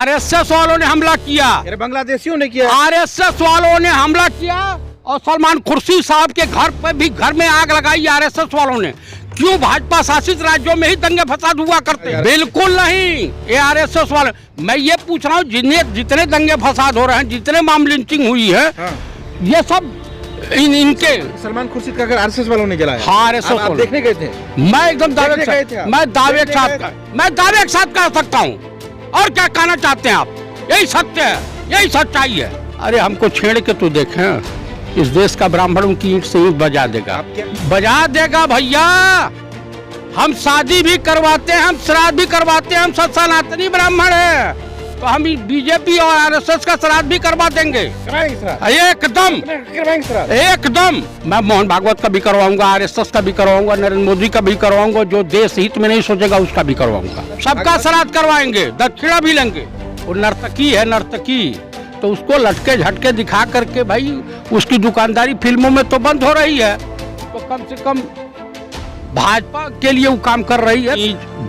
RSS वालों ने हमला किया, बांग्लादेशियों ने किया, आरएसएस वालों ने हमला किया और सलमान खुर्शीद साहब के घर पर भी घर में आग लगाई आरएसएस वालों ने। क्यों भाजपा शासित राज्यों में ही दंगे फसाद हुआ करते हैं? बिल्कुल नहीं, ये आरएसएस वाले। मैं ये पूछ रहा हूँ जितने दंगे फसाद हो रहे हैं, जितने मामले लिंचिंग हुई है, ये सब इनके सलमान खुर्शीद का घर आरएसएस वालों ने जलाया। हाँ, आरएसएस आप देखने गए थे? मैं एकदम दावे के साथ कह सकता हूँ। और क्या कहना चाहते हैं आप? यही सत्य है, यही सच्चाई है। अरे हमको छेड़ के तो देखें, इस देश का ब्राह्मण उनकी ईंट से ईंट बजा देगा, बजा देगा भैया। हम शादी भी करवाते हैं, हम श्राद्ध भी करवाते हैं, हम सब सनातनी ब्राह्मण है, तो हम बीजेपी और आरएसएस का श्राद्ध भी करवा देंगे एकदम एकदम। मैं मोहन भागवत का भी करवाऊंगा, आरएसएस का भी करवाऊंगा, नरेंद्र मोदी का भी करवाऊंगा, जो देश हित में नहीं सोचेगा उसका भी करवाऊंगा। सबका श्राद्ध करवाएंगे, दक्षिणा भी लेंगे। वो नर्तकी है, नर्तकी, तो उसको लटके झटके दिखा करके भाई उसकी दुकानदारी फिल्मों में तो बंद हो रही है, तो कम से कम भाजपा के लिए वो काम कर रही है।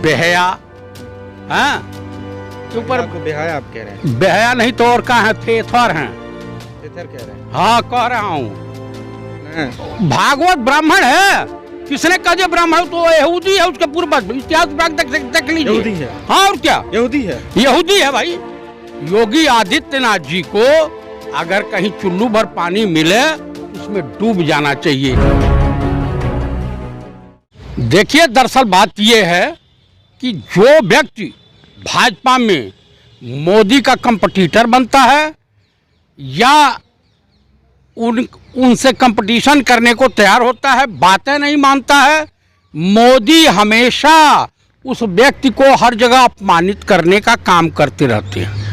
बेहया, हाँ, ऊपर बेहया आप कह रहे हैं? बेहया नहीं तो और कहाँ है? थेथर हैं, थेथर कह रहे हैं? हाँ, कह रहा हूँ। भागवत ब्राह्मण है, किसने कहा जो ब्राह्मण? तो यहूदी है, उसके पूर्वज इतिहास देख लीजिए। हाँ, और क्या यहूदी है? यहूदी है भाई। योगी आदित्यनाथ जी को अगर कहीं चुल्लू भर पानी मिले उसमें डूब जाना चाहिए। देखिए, दरअसल बात यह है कि जो व्यक्ति भाजपा में मोदी का कंपटीटर बनता है या उनसे कंपटीशन करने को तैयार होता है, बातें नहीं मानता है, मोदी हमेशा उस व्यक्ति को हर जगह अपमानित करने का काम करते रहते हैं।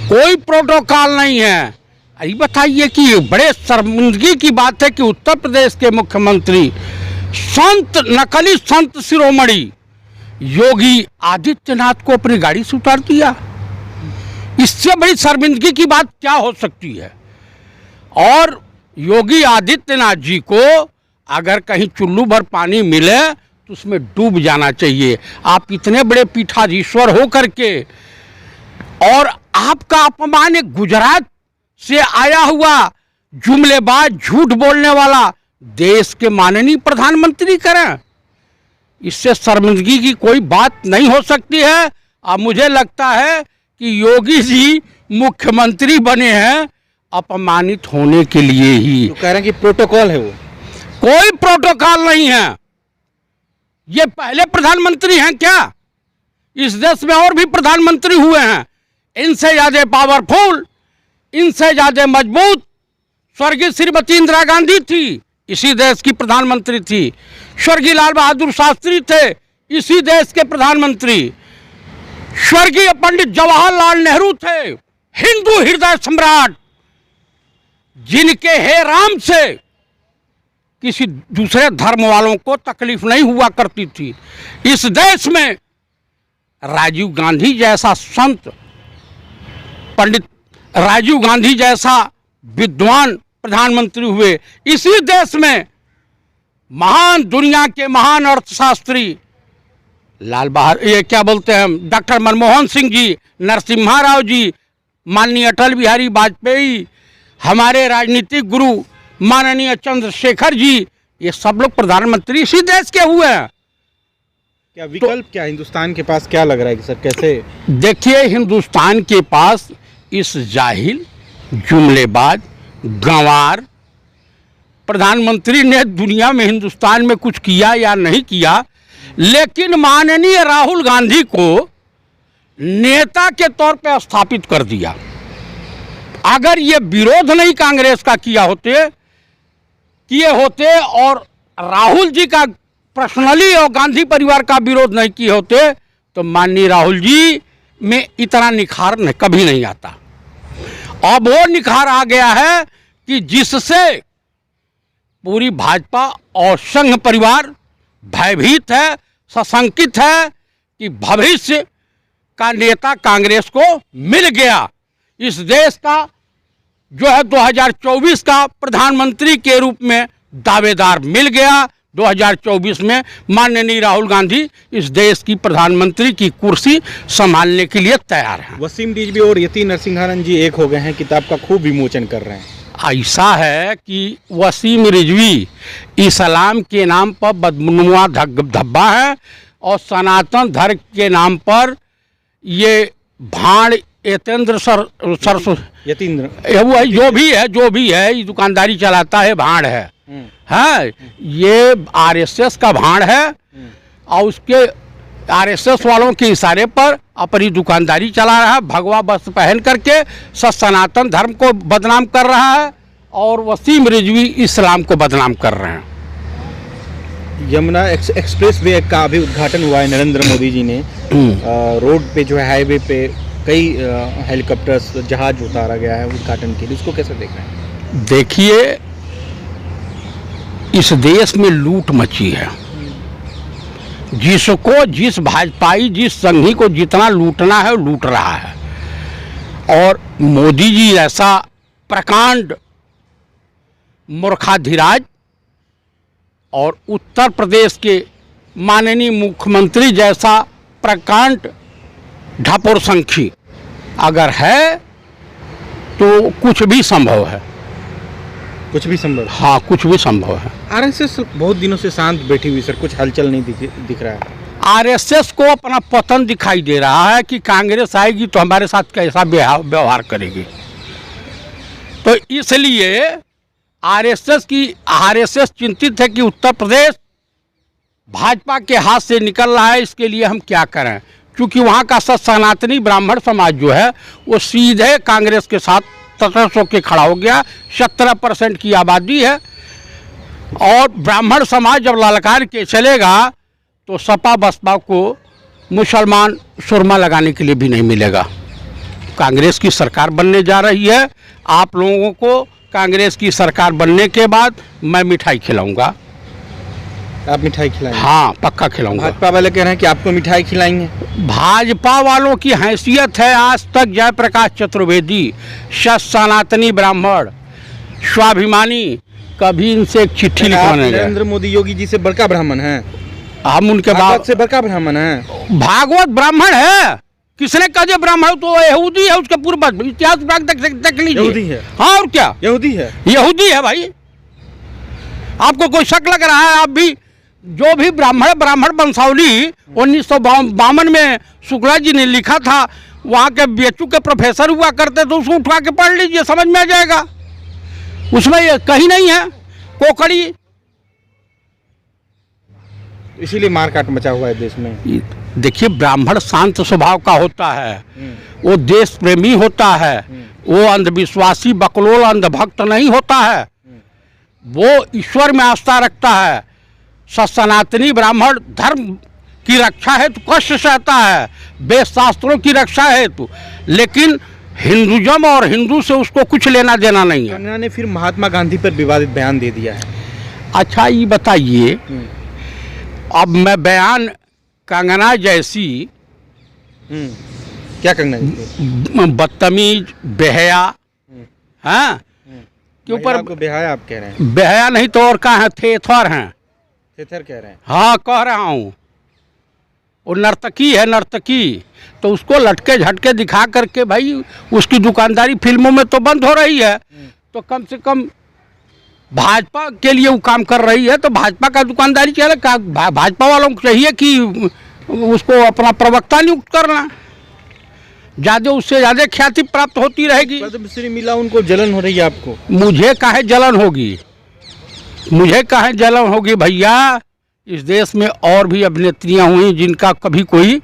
कोई प्रोटोकॉल नहीं है। अभी बताइए कि बड़े शर्मिंदगी की बात है कि उत्तर प्रदेश के मुख्यमंत्री नकली संत शिरोमणि योगी आदित्यनाथ को अपनी गाड़ी से उतार दिया। इससे बड़ी शर्मिंदगी की बात क्या हो सकती है? और योगी आदित्यनाथ जी को अगर कहीं चुल्लू भर पानी मिले तो उसमें डूब जाना चाहिए। आप इतने बड़े पीठाधीश्वर हो करके और आपका अपमान एक गुजरात से आया हुआ जुमलेबाज, झूठ बोलने वाला देश के माननीय प्रधानमंत्री करें, इससे शर्मिंदगी की कोई बात नहीं हो सकती है। अब मुझे लगता है कि योगी जी मुख्यमंत्री बने हैं अपमानित होने के लिए ही। तो कह रहे हैं कि प्रोटोकॉल है, वो कोई प्रोटोकॉल नहीं है। ये पहले प्रधानमंत्री हैं क्या? इस देश में और भी प्रधानमंत्री हुए हैं, इनसे ज्यादा पावरफुल, इनसे ज्यादा मजबूत स्वर्गीय श्रीमती इंदिरा गांधी थी, इसी देश की प्रधानमंत्री थी। स्वर्गीय लाल बहादुर शास्त्री थे, इसी देश के प्रधानमंत्री। स्वर्गीय पंडित जवाहरलाल नेहरू थे, हिंदू हृदय सम्राट, जिनके हे राम से किसी दूसरे धर्म वालों को तकलीफ नहीं हुआ करती थी। इस देश में राजीव गांधी जैसा संत, पंडित राजीव गांधी जैसा विद्वान प्रधानमंत्री हुए। इसी देश में महान, दुनिया के महान अर्थशास्त्री डॉक्टर मनमोहन सिंह जी, नरसिम्हा राव जी, माननीय अटल बिहारी वाजपेयी, हमारे राजनीतिक गुरु माननीय चंद्रशेखर जी, ये सब लोग प्रधानमंत्री इसी देश के हुए हैं। क्या विकल्प क्या हिंदुस्तान के पास क्या लग रहा है कि सर कैसे? देखिए, हिंदुस्तान के पास इस जाहिल, जुमलेबाज, गंवार प्रधानमंत्री ने दुनिया में हिंदुस्तान में कुछ किया या नहीं किया, लेकिन माननीय राहुल गांधी को नेता के तौर पर स्थापित कर दिया। अगर ये विरोध नहीं कांग्रेस का किए होते और राहुल जी का पर्सनली और गांधी परिवार का विरोध नहीं किए होते तो माननीय राहुल जी में इतना निखार कभी नहीं आता। अब वो निखार आ गया है कि जिससे पूरी भाजपा और संघ परिवार भयभीत है, सशंकित है कि भविष्य का नेता कांग्रेस को मिल गया। इस देश का जो है 2024 का प्रधानमंत्री के रूप में दावेदार मिल गया। 2024 में माननीय राहुल गांधी इस देश की प्रधानमंत्री की कुर्सी संभालने के लिए तैयार हैं। वसीम रिजवी और यति नरसिंहारन जी एक हो गए हैं, किताब का खूब विमोचन कर रहे हैं। ऐसा है कि वसीम रिजवी इस्लाम के नाम पर बदनुमा धब्बा है और सनातन धर्म के नाम पर ये भाड़ यतेंद्र यतीन्द्र वो है, जो भी है ये दुकानदारी चलाता है, भाड़ है ये आरएसएस का भाड़ है और उसके आरएसएस वालों के इशारे पर अपनी दुकानदारी चला रहा है, भगवा वस्त्र पहन करके सनातन धर्म को बदनाम कर रहा है और वसीम रिजवी इस्लाम को बदनाम कर रहे हैं। यमुना एक्सप्रेस वे का भी उद्घाटन हुआ है नरेंद्र मोदी जी ने। रोड पे जो है हाईवे पे कई हेलीकॉप्टर्स जहाज उतारा गया है उद्घाटन के लिए, इसको कैसे देख रहे हैं? देखिए, इस देश में लूट मची है। जिसको जिस भाजपाई जिस संघी को जितना लूटना है लूट रहा है और मोदी जी ऐसा प्रकांड मूर्खाधिराज और उत्तर प्रदेश के माननीय मुख्यमंत्री जैसा प्रकांड ढापुरसंखी अगर है तो कुछ भी संभव है। कुछ भी संभव? हाँ, कुछ भी संभव है। आरएसएस बहुत दिनों से शांत बैठी हुई सर, कुछ हलचल नहीं दिख रहा है। आरएसएस को अपना पतन दिखाई दे रहा है कि कांग्रेस आएगी तो हमारे साथ कैसा व्यवहार करेगी। तो इसलिए आरएसएस चिंतित है कि उत्तर प्रदेश भाजपा के हाथ से निकल रहा है, इसके लिए हम क्या करें, क्योंकि वहाँ का सनातनी ब्राह्मण समाज जो है वो सीधे कांग्रेस के साथ तटस्थ होकर खड़ा हो गया। 17% की आबादी है और ब्राह्मण समाज जब ललकार के चलेगा तो सपा बसपा को मुसलमान सुरमा लगाने के लिए भी नहीं मिलेगा। कांग्रेस की सरकार बनने जा रही है। आप लोगों को कांग्रेस की सरकार बनने के बाद मैं मिठाई खिलाऊंगा। आप मिठाई खिलाएंगे? हाँ, पक्का खिलाऊंगा। भाजपा वाले कह रहे हैं कि आपको मिठाई खिलाएंगे। भाजपा वालों की हैसियत है, आज तक जयप्रकाश चतुर्वेदी सनातनी ब्राह्मण स्वाभिमानी कभी इनसे एक चिट्ठी लिखवाने गए। नरेंद्र मोदी योगी जी से बड़का ब्राह्मण है, हम उनके बाद से बड़का ब्राह्मण है। भागवत ब्राह्मण है, किसने कहा जो ब्राह्मण तो यहूदी है, उसके पूर्व इतिहास देख लीजिए। यहूदी है? हाँ, और क्या, यहूदी है। यहूदी है भाई। आपको कोई शक लग रहा है? आप भी जो भी ब्राह्मण वंशावली 1952 में शुक्ला जी ने लिखा था, वहाँ के बीएचयू के प्रोफेसर हुआ करते तो उसको उठा के पढ़ लीजिए, समझ में आ जाएगा। उसमें ये कहीं नहीं है कोकड़ी। इसीलिए मारकाट मचा हुआ है देश में। देखिए, ब्राह्मण शांत स्वभाव का होता है, वो देश प्रेमी होता है, वो अंधविश्वासी बकलोल अंधभक्त नहीं होता है, वो ईश्वर में आस्था रखता है। सनातनी ब्राह्मण धर्म की रक्षा हेतु कष्ट सहता है, वेद शास्त्रों की रक्षा हेतु, लेकिन हिंदुज़म और हिंदू से उसको कुछ लेना देना नहीं है। कंगना ने फिर महात्मा गांधी पर विवादित बयान दे दिया है। अच्छा, ये बताइए, अब मैं बयान कंगना जैसी क्या कंगना बदतमीज बेहया हाँ के ऊपर बेहया आप कह रहे हैं? बेहया नहीं तो और कहाँ है, थेथर हैं। थेथर कह रहे हैं? हाँ, कह रहा हूँ। वो नर्तकी है, नर्तकी, तो उसको लटके झटके दिखा करके भाई उसकी दुकानदारी फिल्मों में तो बंद हो रही है, तो कम से कम भाजपा के लिए वो काम कर रही है, तो भाजपा का दुकानदारी चले। भाजपा वालों को चाहिए कि उसको अपना प्रवक्ता नियुक्त करना, ज़्यादा उससे ज़्यादा ख्याति प्राप्त होती रहेगी। पद्मश्री मिला, उनको जलन हो रही है आपको? मुझे काहे जलन होगी, मुझे काहे जलन होगी भैया। इस देश में और भी अभिनेत्रियां हुई जिनका कभी कोई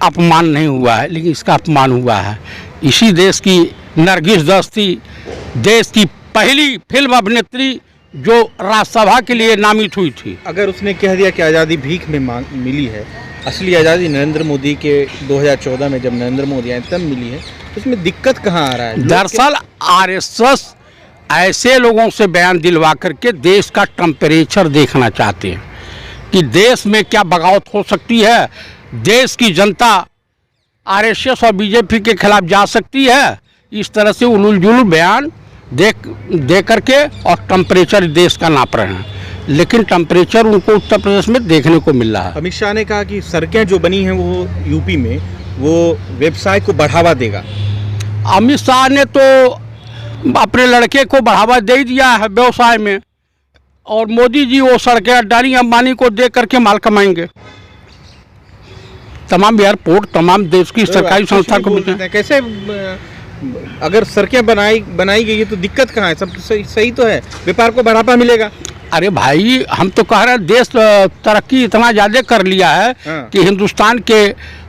अपमान नहीं हुआ है, लेकिन इसका अपमान हुआ है। इसी देश की नरगिस दस्ती देश की पहली फिल्म अभिनेत्री जो राज्यसभा के लिए नामित हुई थी। अगर उसने कह दिया कि आज़ादी भीख में मिली है, असली आज़ादी नरेंद्र मोदी के 2014 में जब नरेंद्र मोदी आए तब मिली है, तो उसमें दिक्कत कहाँ आ रहा है? दरअसल आरएसएस ऐसे लोगों से बयान दिलवा करके देश का टेम्परेचर देखना चाहते हैं कि देश में क्या बगावत हो सकती है, देश की जनता आरएसएस और बीजेपी के खिलाफ जा सकती है। इस तरह से उलूल जुलूल बयान दे करके और टेम्परेचर देश का नाप रहे हैं, लेकिन टेम्परेचर उनको उत्तर प्रदेश में देखने को मिल रहा है। अमित शाह ने कहा कि सड़कें जो बनी हैं वो यूपी में वो व्यवसाय को बढ़ावा देगा। अमित शाह ने तो अपने लड़के को बढ़ावा दे ही दिया है व्यवसाय में, और मोदी जी वो सड़कें अडानी अंबानी को दे करके माल कमाएंगे। तमाम एयरपोर्ट, तमाम देश की सरकारी संस्था को मिलते हैं। कैसे अगर सड़कें बनाई गई है तो दिक्कत कहाँ है? सब सही तो है, व्यापार को बढ़ावा मिलेगा। अरे भाई, हम तो कह रहे हैं देश तरक्की इतना ज़्यादा कर लिया है कि हिंदुस्तान के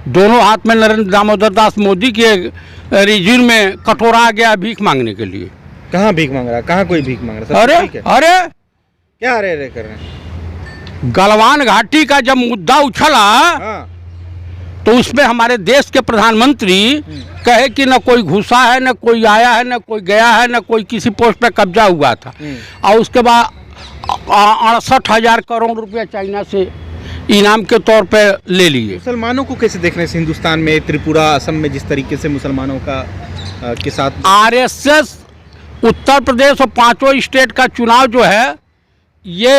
दोनों हाथ में नरेंद्र दामोदर दास मोदी के रिजीम में कटोरा आ गया भीख मांगने के लिए। कहाँ भीख मांग रहा है? कहाँ कोई भीख मांग रहा है? अरे क्या अरे कर रहे हैं? गलवान घाटी का जब मुद्दा उछला तो उसमें हमारे देश के प्रधानमंत्री कहे कि न कोई घुसा है, न कोई आया है, न कोई गया है, न कोई किसी पोस्ट पे कब्जा हुआ था। और उसके बाद 68,000 करोड़ रुपया चाइना से इनाम के तौर पे ले लिए। मुसलमानों को कैसे देखने से हिंदुस्तान में, त्रिपुरा, असम में जिस तरीके से मुसलमानों का के साथ आरएसएस उत्तर प्रदेश और 5 स्टेट का चुनाव जो है ये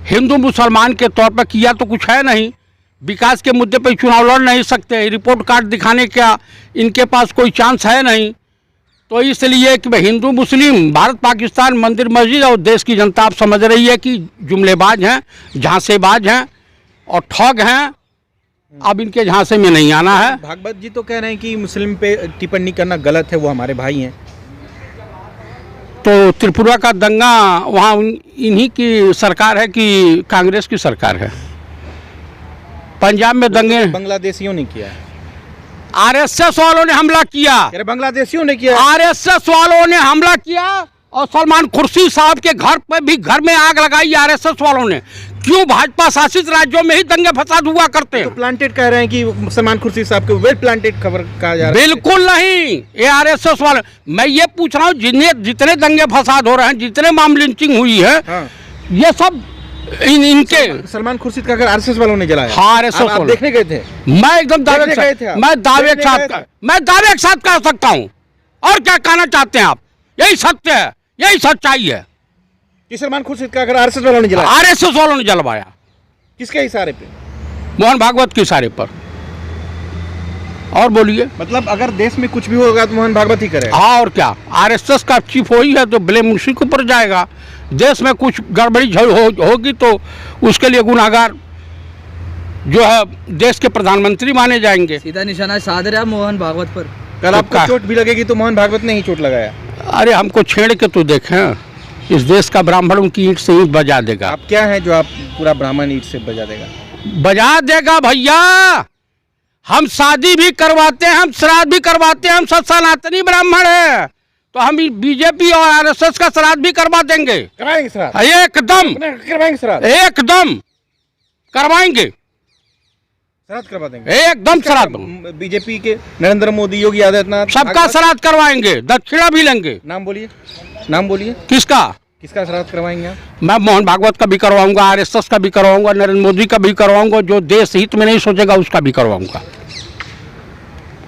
हिंदू मुसलमान के तौर पर किया तो कुछ है नहीं। विकास के मुद्दे पर चुनाव लड़ नहीं सकते, रिपोर्ट कार्ड दिखाने का इनके पास कोई चांस है नहीं। तो इसलिए कि हिंदू मुस्लिम, भारत पाकिस्तान, मंदिर मस्जिद और देश की जनता आप समझ रही है कि जुमलेबाज हैं, झांसेबाज हैं और ठग हैं। अब इनके झांसे में नहीं आना है। भागवत जी तो कह रहे हैं कि मुस्लिम पे टिप्पणी करना गलत है, वो हमारे भाई हैं। तो त्रिपुरा का दंगा वहाँ इन्हीं की सरकार है कि कांग्रेस की सरकार है? पंजाब में दंगे बांग्लादेशियों ने किया है। आरएसएस वालों ने हमला किया। बांग्लादेशियों ने किया। आरएसएस वालों ने हमला किया और सलमान खुर्शीद साहब के घर पे भी घर में आग लगाई आरएसएस वालों ने। क्यों भाजपा शासित राज्यों में ही दंगे फसाद हुआ करते हैं? तो प्लांटेड कह रहे हैं कि सलमान खुर्शीद साहब के वेल प्लांटेड खबर कहा जा रहा है। बिल्कुल नहीं, ये आरएसएस वाले। मैं ये पूछ रहा हूँ जितने दंगे फसाद हो रहे हैं, जितने मामले लिंचिंग हुई है, ये सब इनके सलमान खुर्शीद का घर आरएसएस वालों ने जलाया। हाँ, आरएसएस आप देखने गए थे? मैं एकदम दावे के साथ कह सकता हूँ। और क्या कहना चाहते हैं आप? यही सत्य है, यही सच्चाई है कि सलमान खुर्शीद का घर आरएसएस वालों ने जलाया। आरएसएस वालों ने जलवाया। किसके इशारे पे? मोहन भागवत के इशारे पर। और बोलिए। मतलब अगर देश में कुछ भी होगा तो मोहन भागवत ही करेगा। हाँ, और क्या? आरएसएस का चीफ वही है तो ब्लेम उसी के ऊपर जाएगा। देश में कुछ गड़बड़ी होगी तो उसके लिए गुनाहगार जो है देश के प्रधानमंत्री माने जाएंगे। सीधा निशाना साध रहा मोहन भागवत पर। कल आपको चोट भी लगेगी तो मोहन भागवत ने ही चोट लगाया। अरे हमको छेड़ के तो देखें, इस देश का ब्राह्मण उनकी ईंट से ईंट बजा देगा। आप क्या है जो आप पूरा ब्राह्मण ईंट से बजा देगा? बजा देगा भैया। हम शादी भी करवाते हैं, हम श्राद्ध भी करवाते हैं, हम सनातनी ब्राह्मण है, तो हम बीजेपी और आरएसएस का श्राद्ध भी करवा देंगे। करवाएंगे श्राद्ध? एकदम करवाएंगे श्राद्ध, एकदम करवाएंगे, श्राद्ध करवा देंगे एकदम श्राद्ध। बीजेपी के नरेंद्र मोदी, योगी आदित्यनाथ सबका श्राद्ध करवाएंगे, दक्षिणा भी लेंगे। नाम बोलिए, नाम बोलिए। किसका श्राद्ध करवाएंगे आप? मैं मोहन भागवत का भी करवाऊंगा, आरएसएस का भी करवाऊंगा, नरेंद्र मोदी का भी करवाऊंगा, जो देश हित में नहीं सोचेगा उसका भी करवाऊंगा।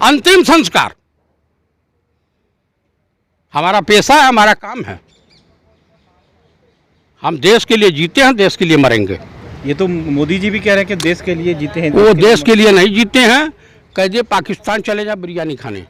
अंतिम संस्कार हमारा पेशा है, हमारा काम है। हम देश के लिए जीते हैं, देश के लिए मरेंगे। ये तो मोदी जी भी कह रहे हैं कि देश के लिए जीते हैं। वो देश के लिए नहीं जीते हैं, कह दिए पाकिस्तान चले जा बिरयानी खाने।